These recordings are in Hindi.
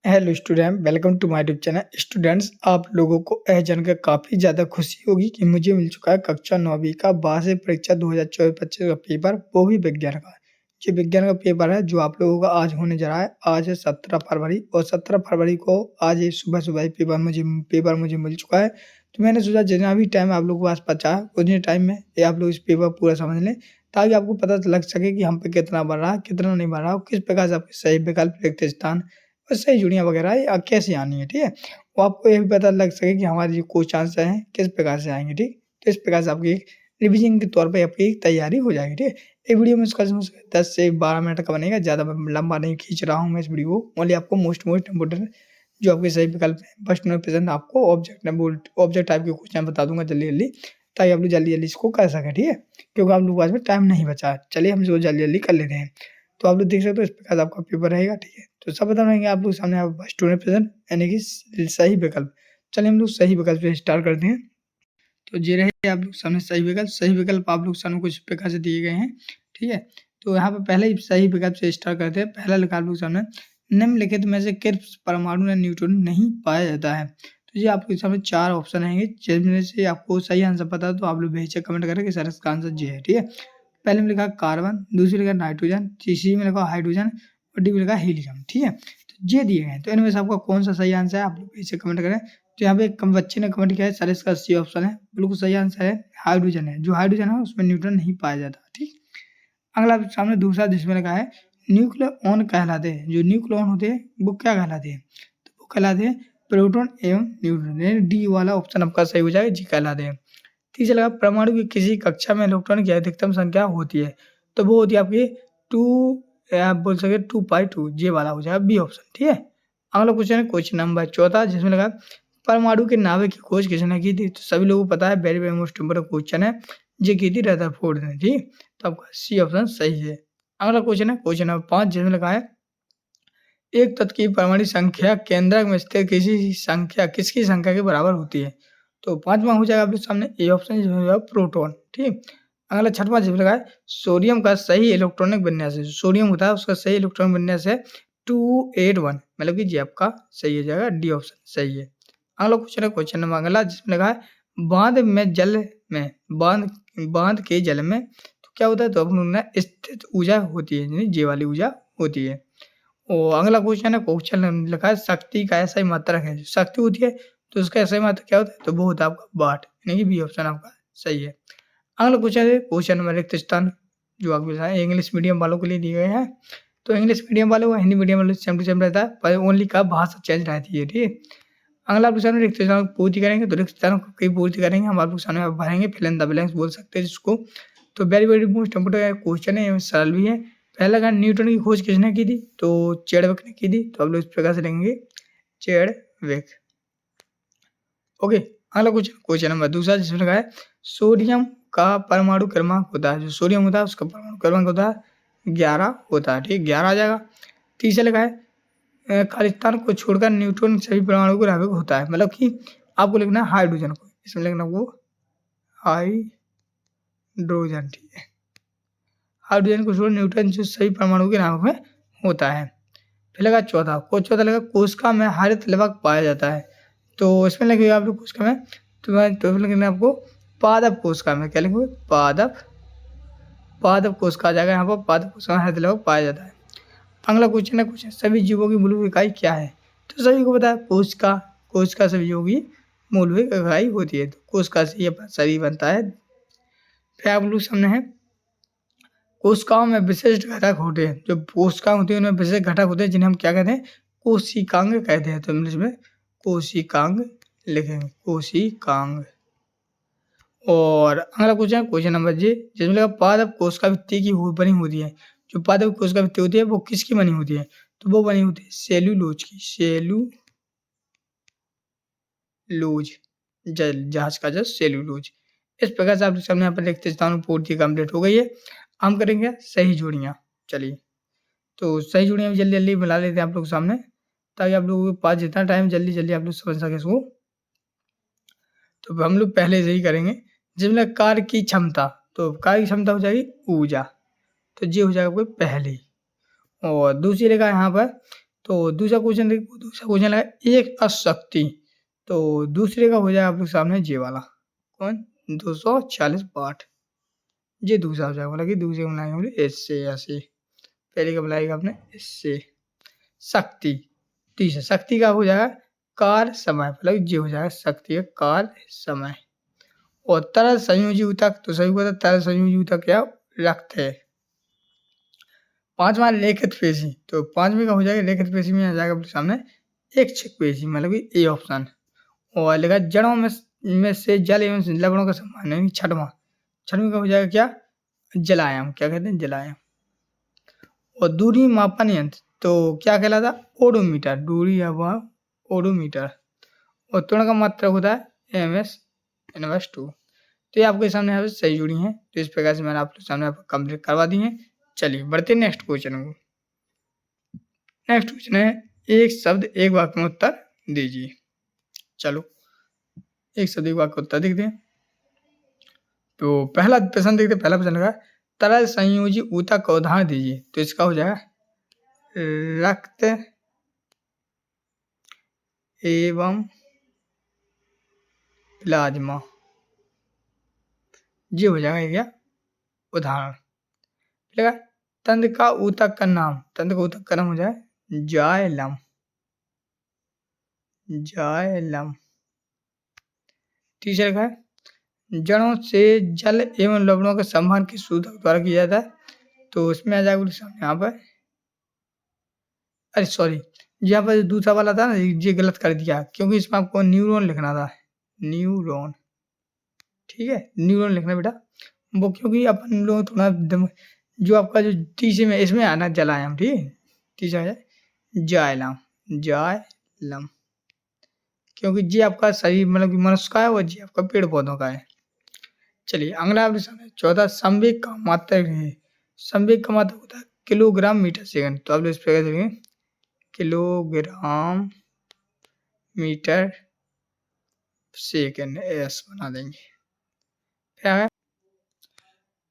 Hello student, welcome to my YouTube channel. Students, आप लोगों को यह जानकर काफ़ी ज़्यादा खुशी होगी कि मुझे मिल चुका है कक्षा 9वीं का वार्षिक परीक्षा 2024-25 का पेपर, वो भी विज्ञान का। ये विज्ञान का पेपर है जो आप लोगों का आज होने जा रहा है। आज है 17 फरवरी और 17 फरवरी को आज ये सुबह ही पेपर मुझे मिल चुका है। तो मैंने सोचा जितना भी टाइम आप लोगों के पास बचा है उतने टाइम में ये आप लोग इस पेपर पूरा समझ लें, ताकि आपको पता लग सके कि हम पे कितना बन रहा है, कितना नहीं बन रहा और किस प्रकार से आपके सही विकल्प रिक्त स्थान और सही जुड़ियाँ वगैरह कैसे आनी है, ठीक है? वो आपको ये भी पता लग सके कि हमारे जो क्वेश्चन आंसर हैं किस प्रकार से आएँगे, ठीक? तो इस प्रकार से आपकी एक रिवीजन के तौर पे आपकी एक तैयारी हो जाएगी, ठीक है? ये वीडियो में इसका 10 से 12 मिनट का बनेगा, ज़्यादा लंबा नहीं खींच रहा हूँ मैं इस वीडियो को। ओनली आपको मोस्ट इम्पोर्टेंट जो आपके सही विकल्प हैं, फर्स्ट में प्रेजेंट आपको ऑब्जेक्ट टाइप के क्वेश्चन बता दूँगा जल्दी-जल्दी, ताकि आप लोग जल्दी-जल्दी इसको कर सकें, ठीक है? क्योंकि आप लोगों के पास में टाइम नहीं बचा है। चलिए हम इसको जल्दी-जल्दी कर लेते हैं। तो आप लोग देख सकते हो इस प्रकार से आपका पेपर रहेगा, ठीक है? तो सब बता रहेंगे आप लोग सामने आप स्टूडेंट प्रेजेंट यानी कि सही विकल्प। चलिए हम लोग सही विकल्प से स्टार्ट करते हैं। तो ये रहे आप लोग सामने सही विकल्प आप लोग सामने कुछ प्रकार से दिए गए हैं, ठीक है? तो यहाँ पे पहले ही सही विकल्प से स्टार्ट करते हैं। पहला लिखा आप लोग सामने, निम्नलिखित में से किस परमाणु या न्यूट्रॉन नहीं पाया जाता है? तो ये आपके सामने 4 ऑप्शन रहेंगे, जिनमें से आपको सही आंसर पता है तो आप लोग बेहिचक कमेंट करें कि सर इसका आंसर ये है, ठीक है? पहले में लिखा कार्बन, दूसरी लिखा नाइट्रोजन, तीसरी में लिखा हाइड्रोजन और डी में लिखा हीलियम, ठीक है? तो ये दिए गए हैं। तो इनमें से आपका कौन सा सही आंसर है आप लोग बेहिचक कमेंट करें। तो यहाँ पे एक बच्चे ने कमेंट किया है सर इसका सी ऑप्शन है, बिल्कुल सही आंसर है, हाइड्रोजन है। जो हाइड्रोजन है उसमें न्यूट्रॉन नहीं पाया जाता, ठीक। अगला सामने दूसरा जिसमें लिखा है न्यूक्लियॉन कहलाते हैं। जो न्यूक्लियॉन होते हैं वो क्या कहलाते हैं? तो वो कहलाते हैं प्रोटॉन एवं न्यूट्रॉन। डी वाला ऑप्शन आपका सही हो जाएगा, जी कहलाते हैं। तीसरा लगा परमाणु की किसी कक्षा में इलेक्ट्रॉन की अधिकतम संख्या होती है, तो वो होती है आपकी 2, आप बोल सके 2/2, ये वाला हो जाएगा बी ऑप्शन, ठीक है। अगला क्वेश्चन है क्वेश्चन नंबर 14, जिसमें लगा परमाणु के नाभिक की खोज किसने की थी? तो सभी लोगों को पता है, very very most important question है, ये की थी रदरफोर्ड ने, ठीक। तो आपका सी ऑप्शन सही है। अगला क्वेश्चन है क्वेश्चन नंबर 5, जिसमें लगा है एक तत्व की परमाणु संख्या केंद्रक में स्थित किसकी संख्या के बराबर होती है? तो 5वां हो जाएगा आपके सामने ए ऑप्शन, जिसमें होगा प्रोटॉन, ठीक। अगला 6वां जिसमें लगा है सोडियम का सही इलेक्ट्रॉनिक विन्यास है। सोडियम होता है उसका सही इलेक्ट्रॉनिक विन्यास है 281, मतलब कि ये आपका सही हो जाएगा, डी ऑप्शन सही है। अगला क्वेश्चन है क्वेश्चन नंबर अगला, जिसमें लगा है बांध के जल में तो क्या होता है? तो अपना स्थित ऊर्जा होती है, यानी जे वाली ऊर्जा होती है। और अगला क्वेश्चन है क्वेश्चन लिखा है शक्ति का ऐसा ही मात्रक है। जो शक्ति होती है तो उसका ऐसा ही मात्रक क्या होता है? तो वो होता है आपका वाट, यानी कि बी ऑप्शन आपका सही है। अगला क्वेश्चन है क्वेश्चन नंबर रिक्त स्थान, जो आपके इंग्लिश मीडियम वालों के लिए दिए गए हैं। तो इंग्लिश मीडियम वाले व हिंदी मीडियम वाले सेम टू सेम रहता है, पर ओनली का भाषा चेंज रहती है, ठीक है। अगला क्वेश्चन है रिक्त स्थान पूर्ति करेंगे, तो रिक्त स्थान की पूर्ति करेंगे हम आप लोग सामने भरेंगे, फिल इन द ब्लैंक्स बोल सकते हैं जिसको। तो very very most important question है, सरल भी है। पहला का न्यूटन की खोज किसने की थी? तो चैडविक ने की थी। तो आप लोग इस प्रकार से लेंगे चैडविक, ओके। अगला क्वेश्चन नंबर दूसरा, जिसमें लगा है सोडियम का परमाणु क्रमांक होता है। जो सोडियम होता है उसका परमाणु क्रमांक होता है 11 होता है, ठीक, 11 आ जाएगा। तीसरा लगा है खालिस्तान को छोड़कर न्यूट्रॉन सभी परमाणु को नाभिक होता है, मतलब कि आपको लिखना है हाइड्रोजन को, इसमें लिखना वो हाइड्रोजन, ठीक है। हाइड्रोजन को छोड़ न्यूट्रॉन जो सभी परमाणु के नाभिक में होता है। फिर लगा चौथा लगा कोशिका में हरित लवक पाया जाता है। तो इसमें लगेगा आप लोग कोशिका में, तो लिखना आपको पादप कोशिका में, क्या लिखोगे? पादप कोशिका आ जाएगा यहाँ पर, पादप कोशिका में हरित लवक पाया जाता है। अगला क्वेश्चन है क्वेश्चन सभी जीवों की मूलभूत इकाई क्या है? तो सभी को पता है कोशिका सभी जीवों की मूलभूत इकाई होती है। तो कोशिका से ही अपना शरीर बनता है। फिर आप लोग सामने है कोशिकाओं में विशिष्ट घटक होते हैं। जो कोशिका होती है उनमें विशिष्ट घटक होते हैं, जिन्हें हम क्या कहते हैं? कोशिकांग कहते हैं। तो इंग्लिश में कोशिकांग लिखेंगे, कोशिकांग। और अगला क्वेश्चन क्वेश्चन नंबर जी, जिसमें लगा पादप कोशिका भित्ति की बनी होती है। जो पादप कोशिका भित्ति होती है वो किसकी बनी होती है? तो वो बनी होती है सेल्यूलोज की, सेल्यूलोज, जहाज का जस्ट सेल्यूलोज। इस प्रकार से आपके सामने यहाँ पर लिखते स्थान पूर्ति कंप्लीट हो गई है। हम करेंगे सही जोड़ियाँ। चलिए, तो सही जोड़ियाँ जल्दी जल्दी मिला लेते हैं आप लोग सामने, ताकि आप लोगों के पास जितना टाइम जल्दी जल्दी आप लोग समझ सके इसको। तो हम लोग पहले से ही करेंगे, जिसमें कार्य की क्षमता, तो कार्य की क्षमता हो जाएगी ऊर्जा, तो ये हो जाएगा कोई पहली। और दूसरी रेखा यहाँ पर, तो दूसरा क्वेश्चन देखो, दूसरा क्वेश्चन लगा एक अशक्ति, तो दूसरे का हो जाएगा आप लोग सामने ये वाला कौन 240 वाट, ये दूसरा हो जाएगा, बोला कि दूसरे को बनाएंगे हम लोग इससे ऐसे, पहले का बनाएगा आपने इससे शक्ति, तीसरा शक्ति का हो जाएगा कार्य समय, मतलब ये हो जाएगा शक्ति का कार्य समय। और तरल संयोजी ऊतक, तो सभी को पता तरल संयोजी ऊतक क्या रक्त है। पांचवा लेखित पेशी, तो पांचवे का हो जाएगा लेखित पेशी में आ जाएगा अपने सामने इच्छिक पेशी, मतलब कि ए ऑप्शन। और लिखा जड़ों में से जल एवं लवणों का सम्मान, यानी छठवां, छठवें का हो जाएगा क्या जलायाम, क्या कहते हैं जलायाम। और दूरी मापन यंत्र, तो क्या कहलाता ओडोमीटर, दूरी या वह ओडोमीटर। और त्वरण का मात्रक होता है MS/2। तो ये आपके सामने यहाँ पे सही जुड़ी हैं, तो इस प्रकार से मैंने आपके सामने कंप्लीट करवा दी है। चलिए बढ़ते नेक्स्ट क्वेश्चन को। नेक्स्ट क्वेश्चन है एक शब्द एक वाक्य में उत्तर दीजिए। चलो एक शब्द एक वाक्य का उत्तर देखते हैं। तो पहला प्रश्न देखते हैं, पहला प्रश्न लगा तरल संयोजी ऊतक का उदाहरण दीजिए, तो इसका हो जाएगा रक्त एवं प्लाज्मा, ये हो जाएगा क्या उदाहरण। लगा तंत्र का ऊतक का नाम, तंत्र का ऊतक का नाम हो जाए जाइलम, जाइलम। तीसरा लिखा है जड़ों से जल एवं लवणों का संवहन किस ऊतक द्वारा किया जाता है, तो उसमें आ जाएगा सामने यहाँ पर, अरे सॉरी यहाँ पर दूसरा वाला था ना, ये गलत कर दिया, क्योंकि इसमें आपको न्यूरॉन लिखना था, न्यूरॉन, ठीक है न्यूरॉन लिखना बेटा, वो क्योंकि अपन लोग थोड़ा जो आपका जो तीसरे में इसमें आना जलायाम, ठीक है तीसरा है जाइलम, जाइलम, क्योंकि जी आपका शरीर मतलब कि मनुष्य का है और जी आपका पेड़ पौधों का है। चलिए अगला आपके सामने चौथा संवेग का मात्रक है, संवेग का मात्रक होता है किलोग्राम मीटर सेकंड, तो आप लोग इस प्रकार देखेंगे किलोग्राम मीटर सेकंड एस बना देंगे। क्या है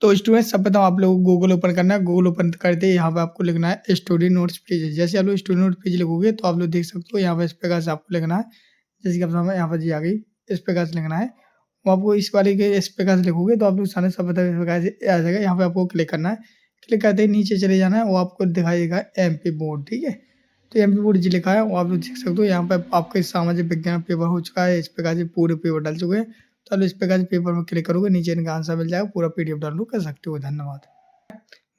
तो स्टूडेंट सब बताओ आप लोग गूगल ओपन करना है, गूगल ओपन करते यहाँ पे आपको लिखना है स्टडी नोट्स पेज। जैसे आप लोग स्टडी नोट पेज लिखोगे तो आप लोग देख सकते हो यहाँ पर इस प्रकार से आपको लिखना है, जैसे कि आप सामने यहाँ पर जी आ गई, इस प्रकार से लिखना है। वो आपको इस वाले के इस प्रकार से लिखोगे तो आप लोग सामने सब बताओ इस प्रकार से आ जाएगा। यहाँ पे आपको क्लिक करना है, क्लिक करते ही नीचे चले जाना है, वो आपको दिखाएगा MP बोर्ड, ठीक है। तो MP बोर्ड जी लिखा है वो आप लोग देख सकते हो। यहाँ पे आपका सामाजिक विज्ञान पेपर हो चुका है, इस प्रकार से पूरे पेपर डाल चुके हैं। तो इस प्रकार से पेपर में क्लिक करोगे नीचे इनका आंसर मिल जाएगा, पूरा PDF डाउनलोड कर सकते हो। धन्यवाद।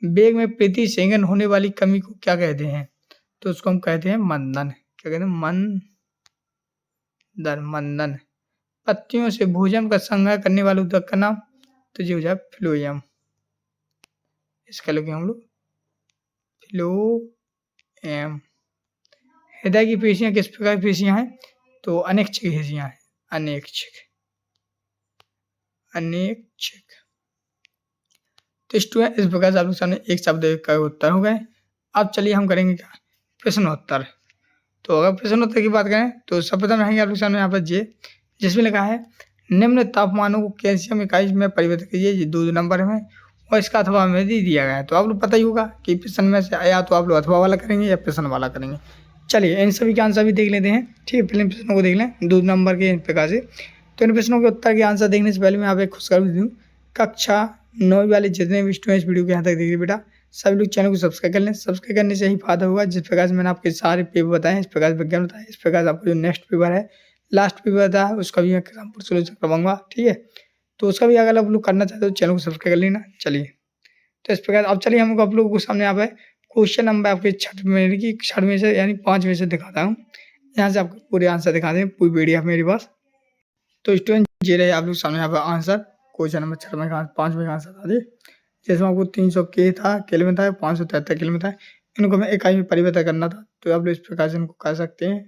वेग में प्रति सेकंड होने वाली कमी को क्या कहते हैं, तो उसको हम कहते हैं मंदन, क्या कहते हैं मंदन, मंदन। पत्तियों से भोजन का संग्रह करने वाले ऊतक का नाम, तो ये हो जाए फ्लोएम, इसका लोग हम लोग फ्लोएम। हृदय की पेशियां किस प्रकार की पेशियां हैं, तो अनैच्छिक पेशियां हैं, अनैच्छिक, अनैच्छिक। तो स्टूडेंट इस प्रकार से आप लोग सामने एक शब्द का उत्तर हो गए। अब चलिए हम करेंगे क्या प्रश्नोत्तर। तो अगर प्रश्नोत्तर की बात करें तो सर्वप्रथम रहेंगे आप लोग सामने यहाँ पर जिसमें लिखा है निम्न तापमानों को कैल्शियम इकाई में परिवर्तित कीजिए, ये 2 नंबर में, और इसका अथवा में दिया गया है। तो आप लोग पता ही होगा कि प्रश्न में से या तो आप लोग अथवा वाला करेंगे या प्रश्न वाला करेंगे। चलिए इन सभी के आंसर भी देख लेते हैं, ठीक है। पहले प्रश्नों को देख लें 2 नंबर के प्रकार से। तो इन प्रश्नों के उत्तर के आंसर देखने से पहले मैं आप एक खुशखबरी दूँ, कक्षा 9 वाले जितने भी स्टूडेंट्स वीडियो के यहाँ तक देखिए बेटा, सभी लोग चैनल को सब्सक्राइब कर लें। सब्सक्राइब करने से ही फायदा होगा, जिस प्रकार से मैंने आपके सारे पेपर बताए, इस प्रकार से विज्ञान बताए, इस प्रकार से आपको जो नेक्स्ट पेपर है, लास्ट पेपर बताया है, उसका भी मैं एग्जाम्पल सोल्यूशन करवाऊंगा, ठीक है। तो उसका भी अगर आप लोग करना चाहते हो चैनल को सब्सक्राइब कर लेना। चलिए तो इस प्रकार अब चलिए हम आप लोगों को सामने यहाँ पे क्वेश्चन नंबर आपके 6 में से यानी 5 में से दिखाता हूँ। यहाँ से आपको पूरे आंसर दिखा दें, पूरी PDF मेरे पास। तो स्टूडेंट ये रहे आप लोग सामने यहाँ पर आंसर, क्वेश्चन नंबर 6 में 5 में आंसर था। जैसे आपको 300 K था, केल्विन था, 573 केल्विन था, इनको मैं इकाई में परिवर्तन करना था, तो आप लोग इस प्रकार से इनको कर सकते हैं,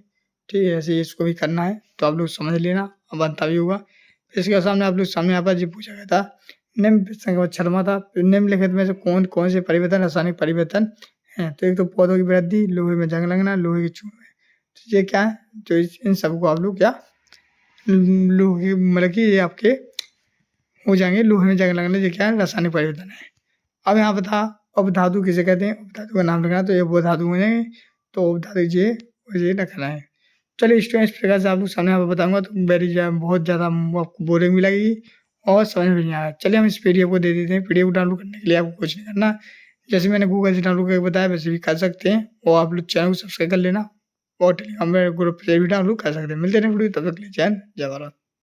ठीक है। ऐसे इसको भी करना है तो आप लोग समझ लेना, बनता भी होगा। इसके सामने आप लोग सामने यहाँ पर जो पूछा गया था निम्न संख्या 6वां था, निम्नलिखित में से कौन कौन से परिवर्तन रासायनिक परिवर्तन हैं, तो एक तो पौधों की वृद्धि, लोहे में जंग लगना, लोहे की चूर्ण, तो ये क्या है, तो इन सबको आप लोग क्या लोहे मतलब कि ये आपके हो जाएंगे, लोहे में जंग लगना, ये क्या है रासायनिक परिवर्तन है। अब यहाँ पर था अपधातु किसे कहते हैं, अपधातु का नाम लिखना, तो ये वो धातु हो जाएंगे तो बता दीजिए मुझे रखना है। चलिए स्टूडेंट्स, इस प्रकार से आप लोग सामने यहाँ पे बताऊँगा तो बहुत ज़्यादा आपको बोरिंग भी लगेगी और समझ में भी नहीं आएगा। चलिए हम इस पीडीएफ को दे देते हैं। पीडीएफ डाउनलोड करने के लिए आपको कुछ नहीं करना, जैसे मैंने गूगल से डाउनलोड करके बताया वैसे भी कर सकते हैं और आप लोग चैनल को सब्सक्राइब कर लेना और टेलीग्राम में ग्रुप से भी डाउनलोड कर सकते हैं। मिलते हैं नेक्स्ट वीडियो, तब तक के लिए जय हिंद, जय भारत।